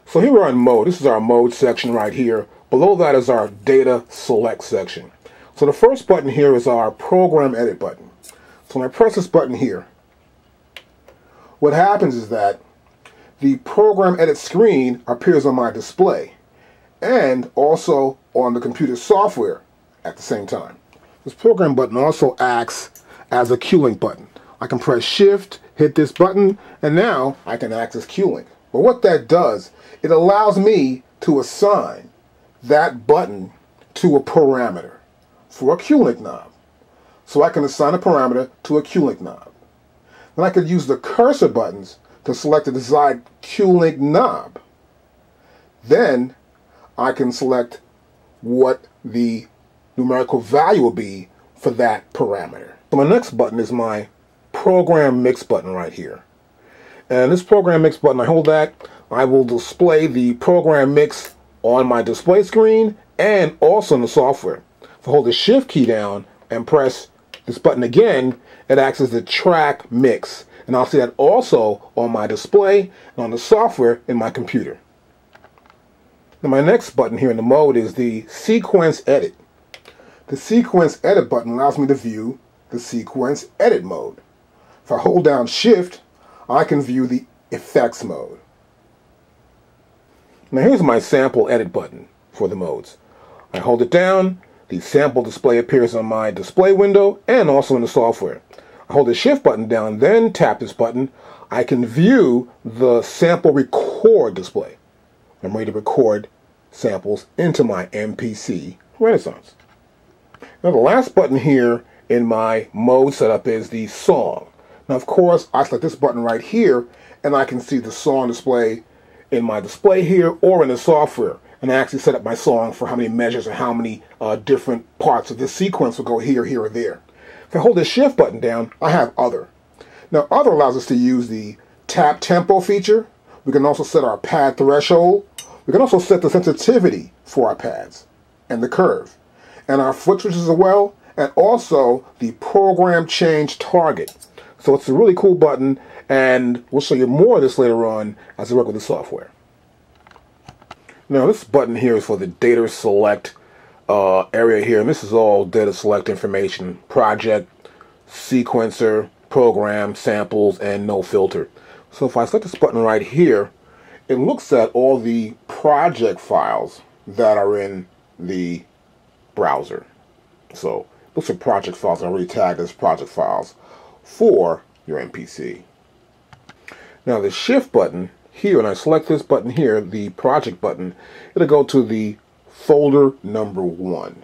So here we're on mode. This is our mode section right here. Below that is our data select section. So the first button here is our program edit button. So when I press this button here, what happens is that the program edit screen appears on my display and also on the computer software at the same time. This program button also acts as a Q-Link button. I can press Shift, hit this button, and now I can access Q-Link. But what that does, it allows me to assign that button to a parameter for a Q-Link knob. So I can assign a parameter to a Q-Link knob. Then I could use the cursor buttons to select the desired Q-Link knob. Then I can select what the numerical value will be for that parameter. So my next button is my program mix button right here. And this program mix button, I hold that, I will display the program mix on my display screen and also in the software. If I hold the Shift key down and press this button again, it acts as the track mix. And I'll see that also on my display and on the software in my computer. Now my next button here in the mode is the sequence edit. The sequence edit button allows me to view the sequence edit mode. If I hold down Shift, I can view the effects mode. Now here's my sample edit button for the modes. I hold it down, the sample display appears on my display window and also in the software. I hold the Shift button down, then tap this button. I can view the sample record display. I'm ready to record samples into my MPC Renaissance. Now the last button here in my mode setup is the song. Now of course I select this button right here and I can see the song display in my display here or in the software. And I actually set up my song for how many measures and how many different parts of this sequence will go here, here, or there. If I hold the Shift button down, I have Other. Now Other allows us to use the tap tempo feature. We can also set our pad threshold. We can also set the sensitivity for our pads and the curve. And our foot switches as well, and also the program change target. So it's a really cool button, and we'll show you more of this later on as we work with the software. Now this button here is for the data select area here, and this is all data select information: project, sequencer, program, samples, and no filter. So if I select this button right here, it looks at all the project files that are in the browser. So looks at project files that are already tagged as project files for your MPC. Now the Shift button here, and I select this button here, the project button, it'll go to the folder number 1.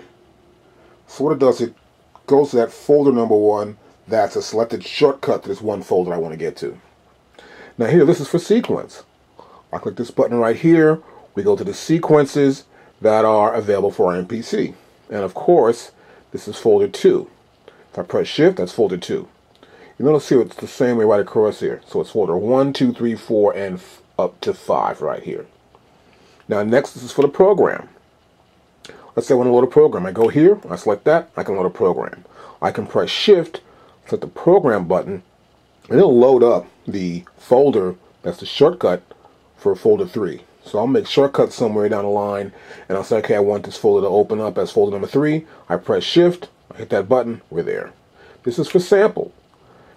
So what it does, it goes to that folder number 1 that's a selected shortcut to this one folder I want to get to. Now here, this is for sequence. I click this button right here, we go to the sequences that are available for our MPC. And of course, this is folder 2. If I press Shift, that's folder 2. You notice here it's the same way right across here. So it's folder 1, 2, 3, 4, and up to 5 right here. Now next, this is for the program. Let's say I want to load a program. I go here, I select that, I can load a program. I can press Shift, select the program button, and it'll load up the folder that's the shortcut for folder 3. So I'll make shortcuts somewhere down the line, and I'll say, okay, I want this folder to open up as folder number 3. I press Shift, I hit that button, we're there. This is for sample.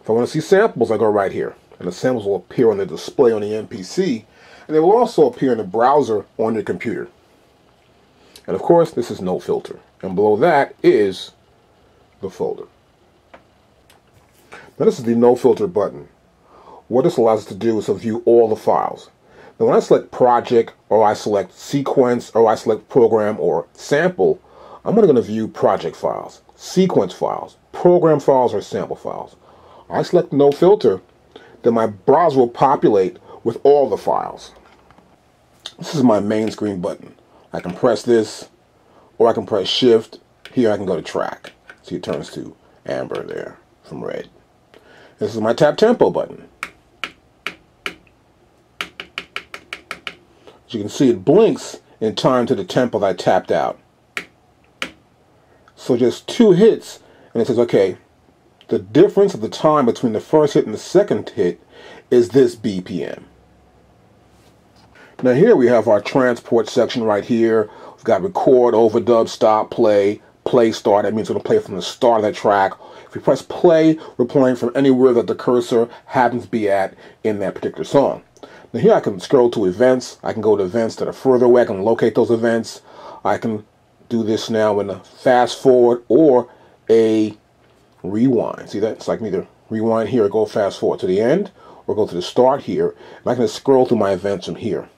If I want to see samples, I go right here, and the samples will appear on the display on the MPC, and they will also appear in the browser on your computer. And of course, this is no filter, and below that is the folder. Now this is the no filter button. What this allows us to do is to view all the files. Now when I select project, or I select sequence, or I select program or sample, I'm only going to view project files, sequence files, program files, or sample files. I select no filter, then my browser will populate with all the files. This is my main screen button. I can press this, or I can press Shift. Here I can go to track. See, it turns to amber there from red. This is my tap tempo button. As you can see, it blinks in time to the tempo that I tapped out. So just 2 hits, and it says, okay, the difference of the time between the first hit and the second hit is this BPM. Now here we have our transport section right here. We've got record, overdub, stop, play, play, start. That means we're going to play from the start of the track. If we press play, we're playing from anywhere that the cursor happens to be at in that particular song. Now here I can scroll to events. I can go to events that are further away. I can locate those events. I can do this now in a fast forward or a rewind. See that? It's like either rewind here or go fast forward to the end or go to the start here. And I can just scroll through my events from here.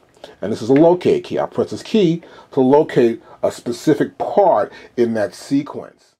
And this is a locate key. I press this key to locate a specific part in that sequence.